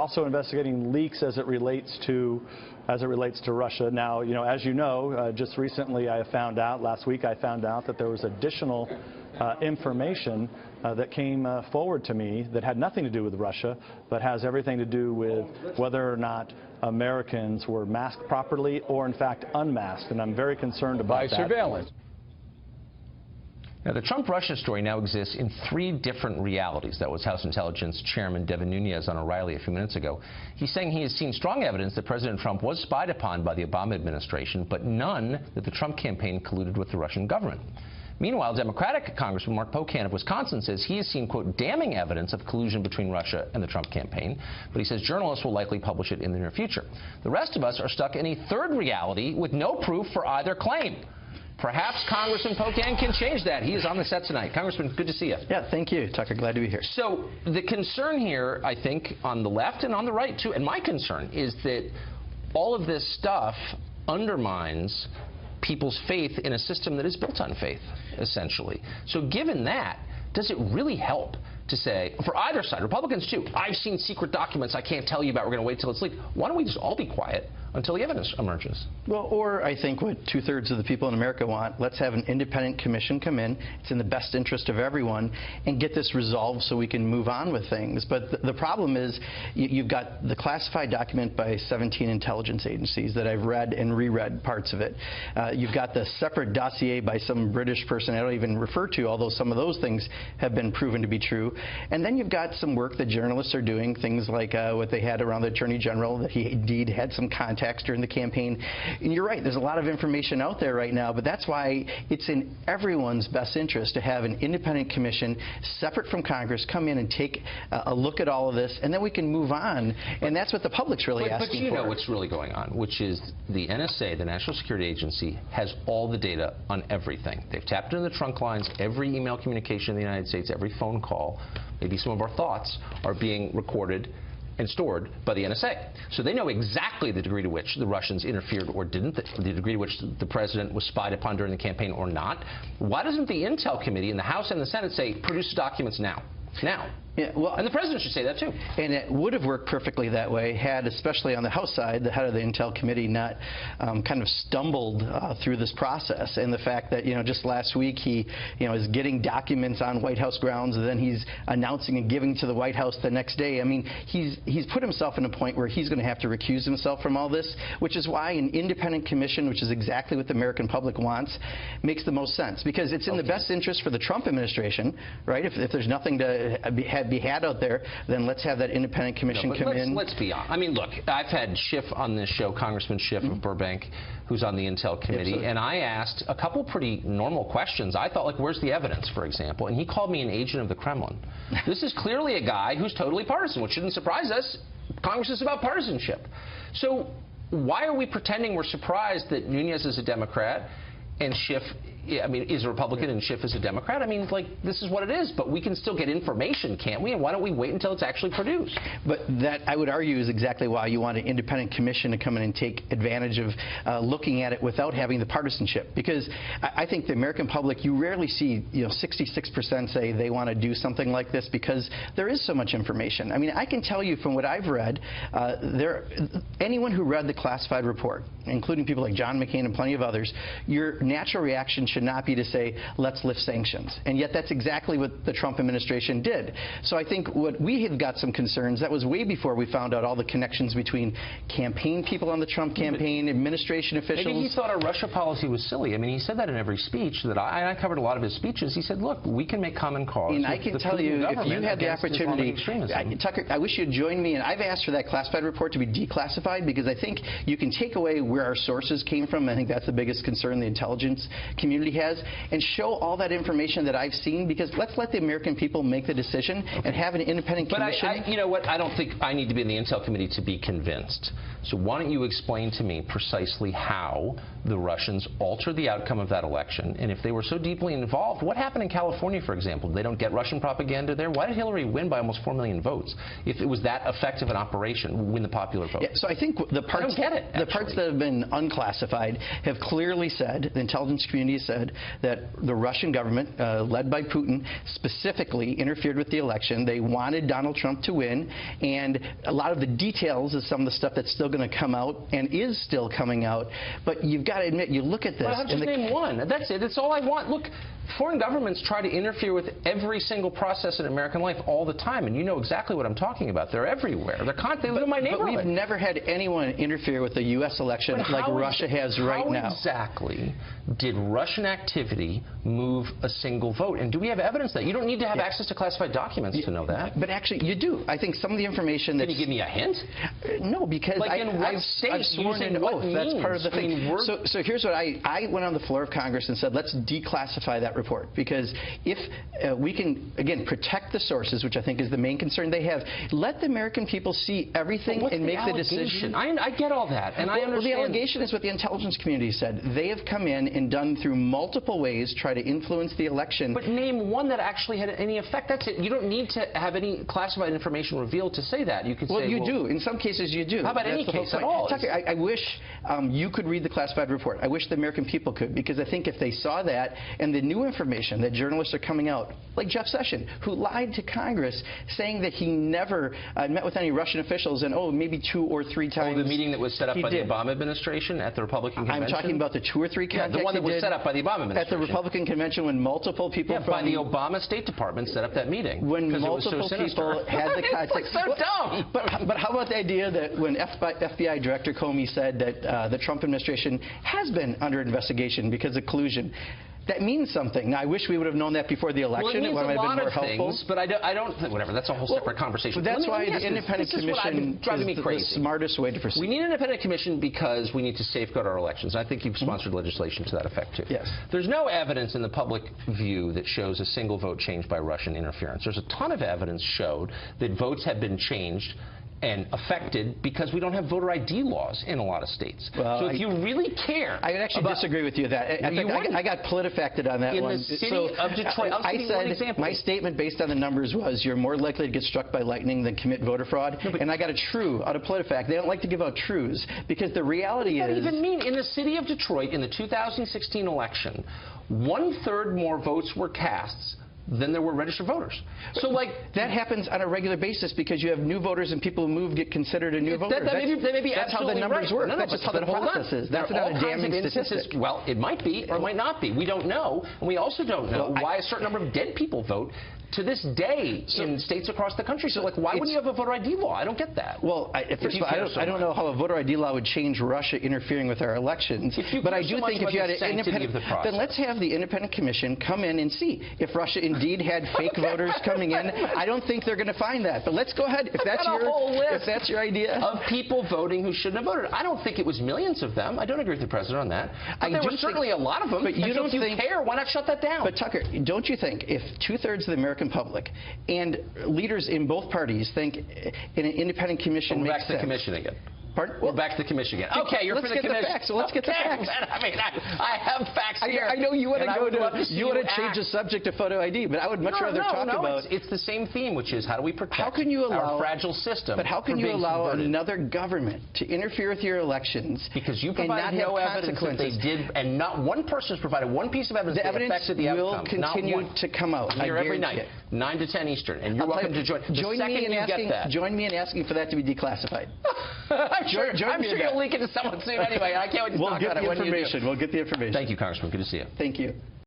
also investigating leaks as it relates to Russia. Now, as you know, just recently last week I found out that there was additional information that came forward to me that had nothing to do with Russia, but has everything to do with whether or not Americans were masked properly or, in fact, unmasked. And I'm very concerned about that. By surveillance. Now, the Trump-Russia story now exists in 3 different realities. That was House Intelligence Chairman Dem Nunes on O'Reilly a few minutes ago. He's saying he has seen strong evidence that President Trump was spied upon by the Obama administration, but none that the Trump campaign colluded with the Russian government. Meanwhile, Democratic Congressman Mark Pocan of Wisconsin says he has seen, quote, damning evidence of collusion between Russia and the Trump campaign, but he says journalists will likely publish it in the near future. The rest of us are stuck in a third reality with no proof for either claim. Perhaps Congressman Pocan can change that. He is on the set tonight. Congressman, good to see you. Yeah, thank you, Tucker. Glad to be here. So the concern here, I think, on the left and on the right, too, and my concern is that all of this stuff undermines people's faith in a system that is built on faith, essentially. So given that, does it really help to say, for either side, Republicans too, I've seen secret documents I can't tell you about, we're going to wait till it's leaked. Why don't we just all be quiet until the evidence emerges? Well, or I think what 2/3 of the people in America want, let's have an independent commission come in. It's in the best interest of everyone, and get this resolved so we can move on with things. But the problem is you've got the classified document by 17 intelligence agencies that I've read and reread parts of it. You've got the separate dossier by some British person I don't even refer to, although some of those things have been proven to be true. And then you've got some work that journalists are doing, things like what they had around the Attorney General, that he indeed had some contacts during the campaign. And you're right, there's a lot of information out there right now, but that's why it's in everyone's best interest to have an independent commission separate from Congress come in and take a look at all of this, and then we can move on. And that's what the public's really asking for. But you know what's really going on, which is the NSA, the National Security Agency, has all the data on everything. They've tapped into the trunk lines, every email communication in the United States, every phone call. Maybe some of our thoughts are being recorded and stored by the NSA. So they know exactly the degree to which the Russians interfered or didn't, the degree to which the president was spied upon during the campaign or not. Why doesn't the Intel Committee in the House and the Senate say, produce the documents now? Now. Yeah, well, and the president should say that, too. And it would have worked perfectly that way had, especially on the House side, the head of the Intel Committee not kind of stumbled through this process. And the fact that, just last week he, is getting documents on White House grounds, and then he's announcing and giving to the White House the next day. I mean, he's put himself in a point where he's going to have to recuse himself from all this, which is why an independent commission, which is exactly what the American public wants, makes the most sense. Because it's in the best interest for the Trump administration, right? If there's nothing to be had out there, then let's have that independent commission come in. Let's be honest. I mean, look, I've had Schiff on this show, Congressman Schiff of Burbank, who's on the Intel Committee, and I asked a couple pretty normal questions. I thought, like, where's the evidence, for example? And he called me an agent of the Kremlin. This is clearly a guy who's totally partisan, which shouldn't surprise us. Congress is about partisanship. So why are we pretending we're surprised that Nunes is a Democrat and Schiff is a Republican and Schiff is a Democrat? I mean, like, this is what it is, but we can still get information, can't we? And why don't we wait until it's actually produced? But that, I would argue, is exactly why you want an independent commission to come in and take advantage of looking at it without having the partisanship. Because I think the American public, you rarely see, 66% say they want to do something like this because there is so much information. I mean, I can tell you from what I've read, anyone who read the classified report, including people like John McCain and plenty of others, your natural reaction should not be to say, let's lift sanctions. And yet that's exactly what the Trump administration did. So I think what we had got some concerns, that was way before we found out all the connections between campaign people on the Trump campaign, administration officials. Maybe he thought our Russia policy was silly. I mean, he said that in every speech that I covered a lot of his speeches. He said, look, we can make common cause. And I can tell you, if you had the opportunity, Tucker, I wish you'd join me, and I've asked for that classified report to be declassified because I think you can take away where our sources came from. I think that's the biggest concern the intelligence community has, and show all that information that I've seen, because let's let the American people make the decision and have an independent commission. But you know what, I don't think I need to be in the Intel Committee to be convinced. So why don't you explain to me precisely how the Russians altered the outcome of that election, and if they were so deeply involved, what happened in California, for example? They don't get Russian propaganda there? Why did Hillary win by almost 4 million votes if it was that effective an operation, win the popular vote? Yeah, so I think the parts, I don't get it, the parts that have been unclassified have clearly said, the intelligence community said, said that the Russian government, led by Putin, specifically interfered with the election. They wanted Donald Trump to win, and a lot of the details is some of the stuff that's still going to come out and is still coming out. But you've got to admit, you look at this. Well, I'll just name one. That's it. That's all I want. Look, foreign governments try to interfere with every single process in American life all the time, and you know exactly what I'm talking about. They're everywhere. They live in my neighborhood. But we've never had anyone interfere with the U.S. election like Russia has right now. How exactly did Russian activity move a single vote? And do we have evidence that? You don't need to have access to classified documents to know that. But actually, you do. I think some of the information that... Can you give me a hint? No, because I've sworn an oath. That's part of the thing. So here's what I went on the floor of Congress and said, let's declassify that report. Because if we can, again, protect the sources, which I think is the main concern they have, let the American people see everything and make the decision. I get all that, and I understand. Well, the allegation is what the intelligence community said. They have come in and done through multiple ways, try to influence the election. But name one that actually had any effect. That's it. You don't need to have any classified information revealed to say that. You can say, well, you do. In some cases, you do. How about any case at all? Tucker, I wish you could read the classified report. I wish the American people could, because I think if they saw that and the new information that journalists are coming out, like Jeff Sessions, who lied to Congress, saying that he never met with any Russian officials and, maybe 2 or 3 times. Oh, the meeting that was set up by the Obama administration at the Republican convention? I'm talking about the 2 or 3 contacts. Yeah, the one that was set up by the Obama administration. At the Republican convention when multiple people by the Obama State Department set up that meeting. When multiple people had the contacts. It's so dumb. But how about the idea that when FBI Director Comey said that the Trump administration has been under investigation because of collusion? That means something. Now, I wish we would have known that before the election. Well, it means might a have lot been more of helpful. things, but I don't think, whatever, that's a whole separate conversation. But that's why the independent commission is the smartest way to proceed. We need an independent commission because we need to safeguard our elections. I think you've sponsored legislation to that effect, too. Yes. There's no evidence in the public view that shows a single vote changed by Russian interference. There's a ton of evidence showed that votes have been changed and affected because we don't have voter ID laws in a lot of states. Well, so if you really care... I would actually disagree with you that. I got PolitiFacted on that one. In the city of Detroit, I said my statement based on the numbers was you're more likely to get struck by lightning than commit voter fraud. No, and I got a true out of PolitiFact. They don't like to give out trues because the reality is... What does that even mean? In the city of Detroit, in the 2016 election, 1/3 more votes were cast than there were registered voters. So, that happens on a regular basis because you have new voters and people who move get considered a new voter. That's how the numbers work. No, that's just how the process is. That's not a damning statistic. Well, it might be or it might not be. We don't know, and we also don't know why a certain number of dead people vote to this day in states across the country. So, why wouldn't you have a voter ID law? I don't get that. Well, first of all, I don't know how a voter ID law would change Russia interfering with our elections. But I do think if you had an independent, then let's have the independent commission come in and see if Russia indeed had fake voters coming in. I don't think they're going to find that. But let's go ahead. If that's your idea of people voting who shouldn't have voted, I don't think it was millions of them. I don't agree with the president on that. But there were certainly a lot of them. But you don't think, care? Why not shut that down? But Tucker, don't you think if 2/3 of the American public and leaders in both parties think an independent commission makes sense? Back to the commission again. Pardon? We're back to the commission again. Okay, you're for the commission. Let's get the facts. I mean, I have facts here. I know you want to change the subject to photo ID, but I would much rather talk about. It's the same theme, which is how do we protect our fragile system? But how can you allow another government to interfere with your elections? Because you provided no evidence that they did, and not one person has provided one piece of evidence that affected the outcome. The evidence will continue to come out. Here every night, 9 to 10 Eastern, and you're welcome to join. Join me in asking for that to be declassified. I'm sure you'll leak it to someone soon anyway. I can't wait to talk about it. We'll get the information. Thank you, Congressman. Good to see you. Thank you.